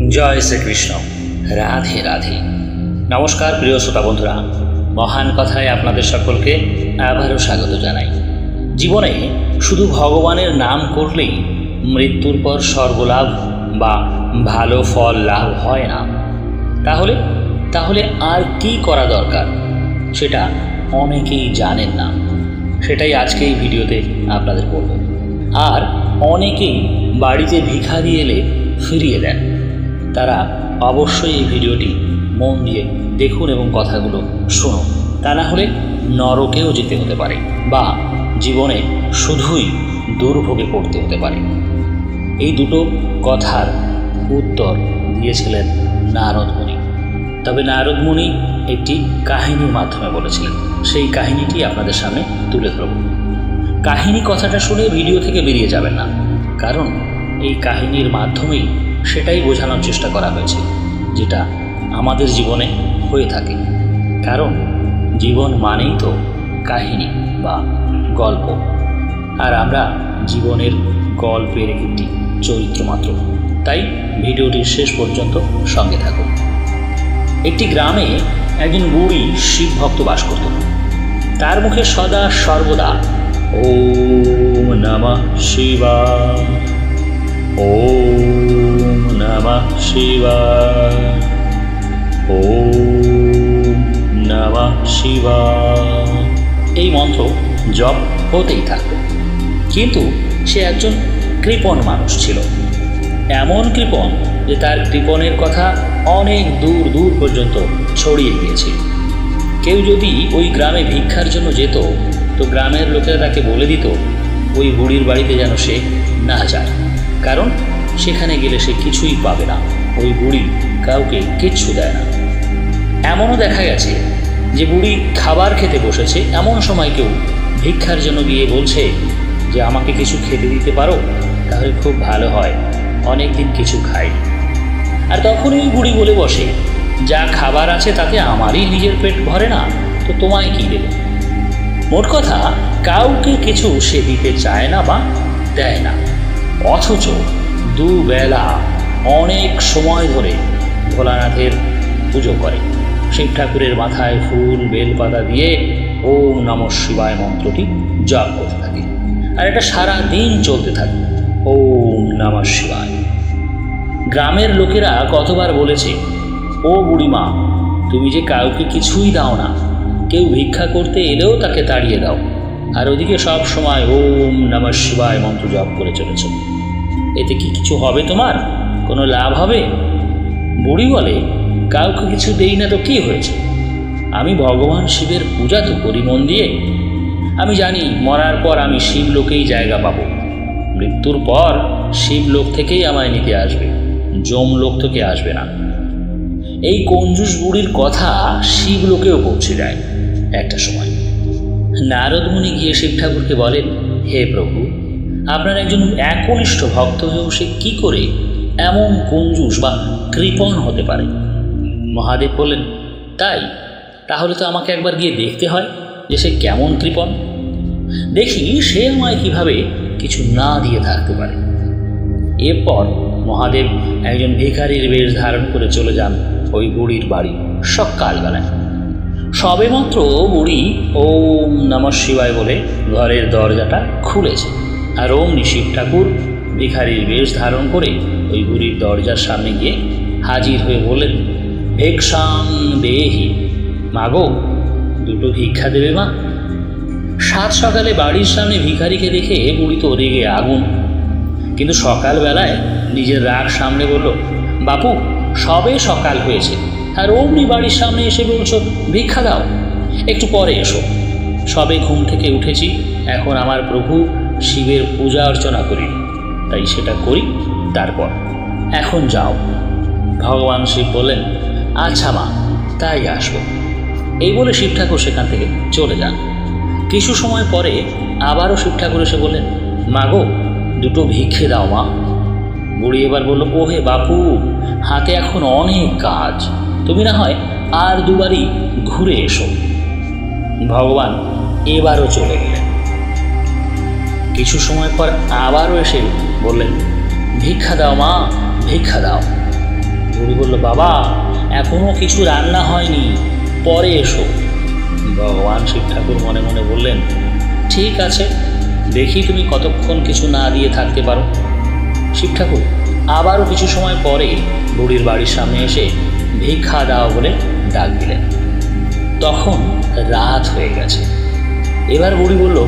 जय श्रीकृष्ण राधे राधे। नमस्कार प्रिय श्रोता बंधुरा, महान कथाय आपनादेर सकलके आबारो स्वागत जानाई। जीवने शुधु भगवानेर नाम करलेई मृत्युर पर स्वर्गलाभ बा भालो फल लाभ हय ना, ताहले ताहले आर कि करा दरकार सेटा अनेकेई जानेन ना। सेटाई आजके एई भिडियोते आपनादेर बोलबो। आर अनेकेई बाड़ीते भिखारी एले फिरिये देन, तारा अवश्यई এই ভিডিওটি মন দিয়ে দেখুন এবং কথাগুলো শুনুন, তা না হলে নরকেও যেতে হতে পারে বা জীবনে শুধুই দুর্ভোগে পড়তে হতে পারে। এই দুটো কথার উত্তর দিয়েছিলেন নারদ মুনি। তবে নারদ মুনি একটি কাহিনীর মাধ্যমে বলেছিলেন, সেই কাহিনীটি আপনাদের সামনে তুলে ধরব। কাহিনী কথাটা শুনে ভিডিও থেকে বেরিয়ে যাবেন না, কারণ এই কাহিনীর মাধ্যমেই সেটাই বোঝানোর চেষ্টা করা হয়েছে যেটা আমাদের জীবনে হয়ে থাকে। কারণ জীবন মানেই তো কাহিনী বা গল্প, আর আমরা জীবনের গল্পের একটি চরিত্র মাত্র। তাই ভিডিওটির শেষ পর্যন্ত সঙ্গে থাকুন। একটি গ্রামে একজন বুড়ি শিব ভক্ত বাস করত। তার মুখে সদা সর্বদা ওম নমঃ শিবায়, ওম নমঃ শিবায়, ওম নমঃ শিবায় এই মন্ত্র জপ হতেই থাকত। কিন্তু সে একজন কৃপণ মানুষ ছিল, এমন কৃপণ যে তার কৃপণের কথা অনেক দূর দূর পর্যন্ত ছড়িয়ে গিয়েছিল। কেউ যদি ওই গ্রামে ভিক্ষার জন্য যেত, তো গ্রামের লোকেরা তাকে বলে দিত ওই বুড়ির বাড়িতে যেন সে না যায়, কারণ সেখানে গেলে সে কিছুই পাবে না, ওই বুড়ি কাউকে কিচ্ছু দেয় না। এমনও দেখা গেছে যে বুড়ি খাবার খেতে বসেছে, এমন সময় কেউ ভিক্ষার জন্য গিয়ে বলছে যে আমাকে কিছু খেতে দিতে পারো, তাহলে খুব ভালো হয়, অনেক দিন কিছু খাইনি। আর তখন ওই বুড়ি বলে বসে, যা খাবার আছে তাতে আমারই নিজের পেট ভরে না, তো তোমায় কি দেবে। মোট কথা, কাউকে কিছু সে দিতে চায় না বা দেয় না, অথচ দুবেলা অনেক সময় ধরে ভোলানাথের পুজো করে। শিব ঠাকুরের মাথায় ফুল বেলপাতা দিয়ে ওম নমঃ শিবায় মন্ত্রটি জপ করতে থাকে, আর এটা সারা দিন চলতে থাকে, ওম নমঃ শিবায়। গ্রামের লোকেরা কতবার বলেছে, ও বুড়িমা, তুমি যে কাউকে কিছুই দাও না, কেউ ভিক্ষা করতে এলেও তাকে তাড়িয়ে দাও, আর ওদিকে সব সময় ওম নমঃ শিবায় মন্ত্র জপ করে চলেছ, এতে কি কিছু হবে, তোমার কোনো লাভ হবে? বুড়ি বলে, কাউকে কিছু দেই না তো কি হয়েছে, আমি ভগবান শিবের পূজা তো করি মন দিয়ে। আমি জানি মরার পর আমি শিব লোকেই জায়গা পাবো, মৃত্যুর পর শিব লোক থেকেই আমায় নিতে আসবে, যম লোক থেকে আসবে না। এই কঞ্জুস বুড়ির কথা শিব লোকেও পৌঁছে যায় একটা সময়। নারদ মুনি গিয়ে শিব ঠাকুরকে বলেন, হে প্রভু, আপনার একজন একনিষ্ঠ ভক্ত হয়েও সে কী করে এমন কঞ্জুস বা কৃপণ হতে পারে? মহাদেব বললেন, তাই? তাহলে তো আমাকে একবার গিয়ে দেখতে হয় যে সে কেমন কৃপণ, দেখি সে আমায় কিভাবে কিছু না দিয়ে থাকতে পারে। এরপর মহাদেব একজন ভিখারির বেশ ধারণ করে চলে যান ওই বুড়ির বাড়ি সকালবেলায়। সবেমাত্র বুড়ি ওম নমঃ শিবায় বলে ঘরের দরজাটা খুলেছে, আর অমনি শিব ঠাকুর ভিখারির বেশ ধারণ করে ওই বুড়ির দরজার সামনে গিয়ে হাজির হয়ে বললেন, ভিক্ষাং দেহি, মাগো দুটো ভিক্ষা দেবে মা। সাত সকালে বাড়ির সামনে ভিখারিকে দেখে বুড়ি তো রেগে আগুন, কিন্তু সকালবেলায় নিজের রাগ সামনে বলল, বাপু সবে সকাল হয়েছে, আর অমনি বাড়ির সামনে এসে বলছো ভিক্ষা দাও, একটু পরে এসো, সবে ঘুম থেকে উঠেছি, এখন আমার প্রভু শিবের পূজা অর্চনা করি, তাই সেটা করি, তারপর এখন যাও। ভগবান শিব বললেন, আচ্ছা মা, তাই আসবো। এই বলে শিব ঠাকুর সেখান থেকে চলে যান। কিছু সময় পরে আবারও শিব ঠাকুর এসে বললেন, মাগো দুটো ভিক্ষে দাও মা। বুড়ি এবার বলল, ওহে বাপু, হাতে এখন অনেক কাজ, তুমি না হয় আর দুবারই ঘুরে এসো। ভগবান এবারও চলে গেলেন। কিছু সময় পর আবারও এসে বললেন, ভিক্ষা দাও মা, ভিক্ষা দাও। বাবা এখনো কিছু রান্না হয়নি, পরে এসো। ভগবান শিব ঠাকুর মনে মনে বললেন, ঠিক আছে, দেখি তুমি কতক্ষণ কিছু না দিয়ে থাকতে পারো। শিব ঠাকুর আবারও কিছু সময় পরে বুড়ির বাড়ির সামনে এসে ভিক্ষা দাও বলে ডাক দিলেন। তখন রাত হয়ে গেছে। এবার বুড়ি বলল,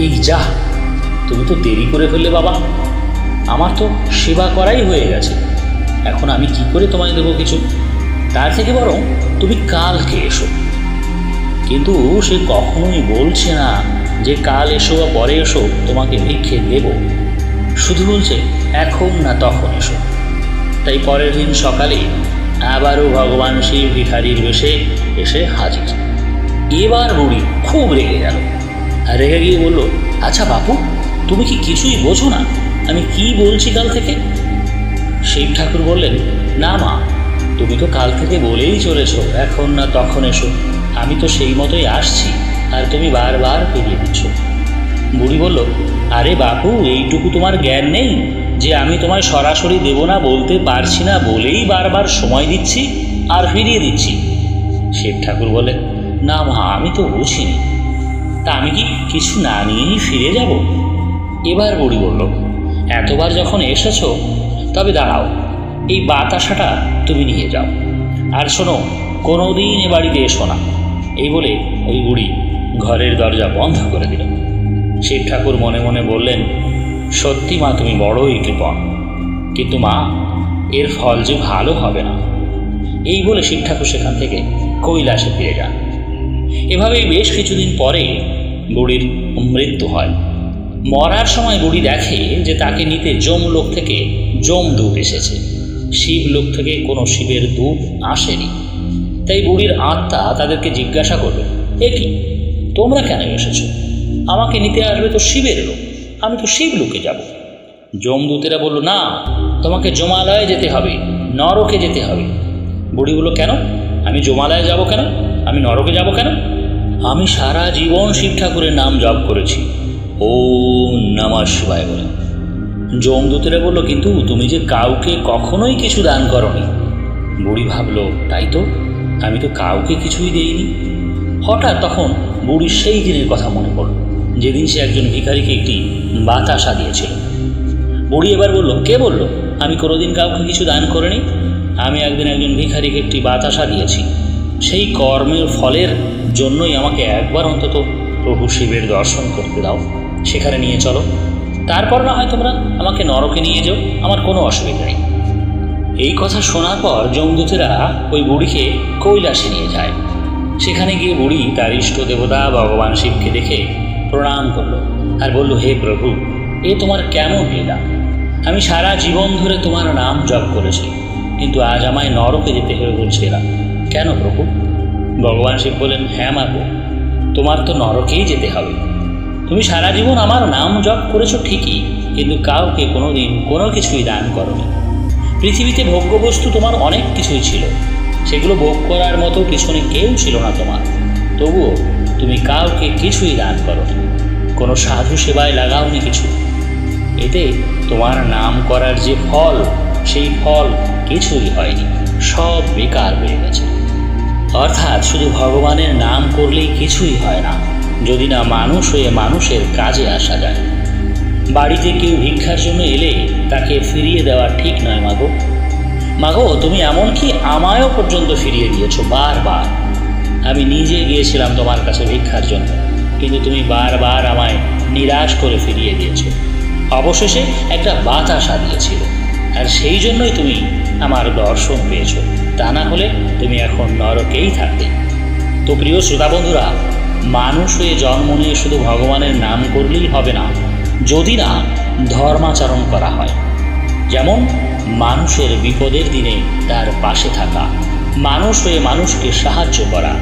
এই যা, তুমি তো দেরি করে ফেললে বাবা, আমার তো সেবা করাই হয়ে গেছে, এখন আমি কি করে তোমায় দেবো কিছু? তার থেকে বরং তুমি কালকে এসো। কিন্তু সে কখনোই বলছে না যে কাল এসো বা পরে এসো তোমাকে ভিক্ষে দেব, শুধু বলছে এখন না তখন এসো। তাই পরের দিন সকালে আবারও ভগবান শিব ভিখারির বেশে এসে হাজির। এবার বুড়ি খুব রেগে গেল, আর রেগে গিয়ে বলল, আচ্ছা বাপু, তুমি কি কিছুই বোঝো না আমি কি বলছি কাল থেকে? শিব ঠাকুর বললেন, না মা, তুমি তো কাল থেকে বলেই চলেছো এখন না তখন এসো, আমি তো সেই মতোই আসছি, আর তুমি বারবার ফিরিয়ে দিচ্ছ। বুড়ি বলল, আরে বাপু, এইটুকু তোমার জ্ঞান নেই যে আমি তোমায় সরাসরি দেব না বলতে পারছি না বলেই বারবার সময় দিচ্ছি আর ফিরিয়ে দিচ্ছি। শিব ঠাকুর বললেন, না মা, আমি তো বুঝিনি, তা আমি কি কিছু না নিয়েই ফিরে যাব? এবার বুড়ি বলল, এতবার যখন এসেছো তবে দাঁড়াও, এই বাতাসাটা তুমি নিয়ে যাও, আর শোনো, কোনোদিন এ বাড়িতে এসো না। এই বলে ওই বুড়ি ঘরের দরজা বন্ধ করে দিল। শিব ঠাকুর মনে মনে বললেন, সত্যি মা, তুমি বড়ই কৃপণ, কিন্তু মা, এর ফল যে ভালো হবে না। এই বলে শিব ঠাকুর সেখান থেকে কৈলাসে ফিরে যান। এভাবেই বেশ কিছুদিন পরে বুড়ির মৃত্যু হয়। মরার সময় বুড়ি দেখে যে তাকে নিতে যমলোক থেকে যমদূত এসেছে, শিবলোক থেকে কোনো শিবের দূত আসেনি। তাই বুড়ির আত্মা তাদেরকে জিজ্ঞাসা করল, এ কি, তোমরা কেন এসেছ? আমাকে নিতে আসবে তো শিবের লোক, আমি তো শিবলোকে যাব। যমদূতেরা বলল, না, তোমাকে যমালয়ে যেতে হবে, নরকে যেতে হবে। বুড়ি বলল, কেন? আমি যমালয়ে যাব কেন? আমি নরকে যাব কেন? আমি সারা জীবন শিব ঠাকুরের নাম জপ করেছি, ওম নমঃ শিবায় বলে। যমদূতেরা বলল, কিন্তু তুমি যে কাউকে কখনোই কিছু দান করনি। বুড়ি ভাবল, তাই তো, আমি তো কাউকে কিছুই দেইনি। হঠাৎ তখন বুড়ির সেই দিনের কথা মনে পড়ল যেদিন সে একজন ভিখারিকে একটি বাতাসা দিয়েছিল। বুড়ি এবার বলল, কে বলল আমি কোনোদিন কাউকে কিছু দান করিনি? আমি একদিন একজন ভিখারিকে একটি বাতাসা দিয়েছি, সেই কর্মের ফলের জন্যই আমাকে একবার অন্তত প্রভু শিবের দর্শন করতে দাও, সেখানে নিয়ে চলো, তারপর না হয় তোমরা আমাকে নরকে নিয়ে যাও, আমার কোনো অসুবিধা নেই। এই কথা শোনার পর যমদূতেরা ওই বুড়িকে কৈলাসে নিয়ে যায়। সেখানে গিয়ে বুড়ি তার ইষ্ট দেবতা ভগবান শিবকে দেখে প্রণাম করল আর বলল, হে প্রভু, এ তোমার কেমন লীলা? আমি সারা জীবন ধরে তোমার নাম জপ করেছি, কিন্তু আজ আমায় নরকে যেতে হচ্ছে না, কেন প্রভু? ভগবান শিব বলেন, হ্যাঁ মাগো, তোমার তো নরকেই যেতে হবে। তুমি সারা জীবন আমার নাম জপ করেছো ঠিকই, কিন্তু কাউকে কোনোদিন কোনো কিছুই দান করোনি। পৃথিবীতে ভোগ্যবস্তু তোমার অনেক কিছুই ছিল, সেগুলো ভোগ করার মতো পিছনে কেউ ছিল না তোমার, তবুও তুমি কাউকে কিছুই দান করোনি, কোনো সাধু সেবায় লাগাওনি কিছু। এতে তোমার নাম করার যে ফল, সেই ফল কিছুই হয়নি, সব বেকার হয়ে গেছে। অর্থাৎ শুধু ভগবানের নাম করলেই কিছুই হয় না, যদি না মানুষ হয়ে মানুষের কাজে আসা যায়। বাড়িতে কেউ ভিক্ষার জন্য এলে তাকে ফিরিয়ে দেওয়া ঠিক নয় মাগো। মাগো, তুমি এমনকি আমায়ও পর্যন্ত ফিরিয়ে দিয়েছো বারবার। আমি নিজে গিয়েছিলাম তোমার কাছে ভিক্ষার জন্য, কিন্তু তুমি বারবার আমায় নিরাশ করে ফিরিয়ে দিয়েছো। অবশেষে একটা বাতাসা দিয়েছিল, আর সেই জন্যই তুমি আমার দর্শন পেয়েছো, তা না হলে তুমি এখন নরকেই থাকতে। তো প্রিয় শ্রোতা বন্ধুরা, মানুষ হয়ে জন্ম নিয়ে শুধু ভগবানের নাম করলেই হবে না, যদি না ধর্মাচরণ করা হয়। যেমন মানুষের বিপদের দিনে তার পাশে থাকা, মানুষ হয়ে মানুষকে সাহায্য করা,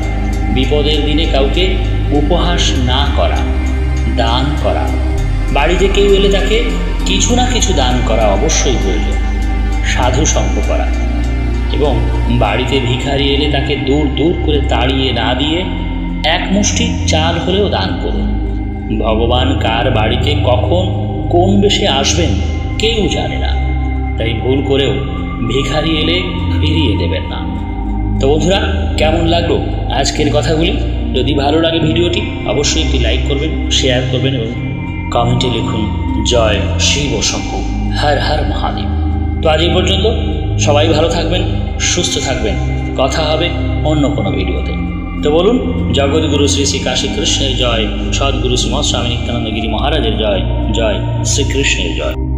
বিপদের দিনে কাউকে উপহাস না করা, দান করা, বাড়িতে কেউ এলে তাকে কিছু না কিছু দান করা অবশ্যই প্রয়োজন, সাধু সঙ্গ করা, এবং বাড়িতে ভিখারি এলে তাকে দূর দূর করে তাড়িয়ে না দিয়ে এক মুষ্টি চাল হলেও দান করুন। ভগবান কার বাড়িতে কখন কোন বেশে আসবেন কেউ জানে না, তাই ভুল করেও ভিখারি এলে ফিরিয়ে দেবেন না। তো বন্ধুরা, কেমন লাগলো আজকের কথাগুলি? যদি ভালো লাগে ভিডিওটি অবশ্যই একটি লাইক করবেন, শেয়ার করবেন এবং কমেন্টে লিখুন জয় শিব শম্ভু, হর হর মহাদেব। তো আজ এই পর্যন্ত, সবাই ভালো থাকবেন, সুস্থ থাকবেন। কথা হবে অন্য কোনো ভিডিওতে। তো বলুন, জগৎগুরু শ্রী শ্রী কাশী কৃষ্ণের জয়, সদ্গুরু শ্রীমৎ স্বামী নিত্যানন্দ গিরি মহারাজের জয়, জয় শ্রীকৃষ্ণের জয়।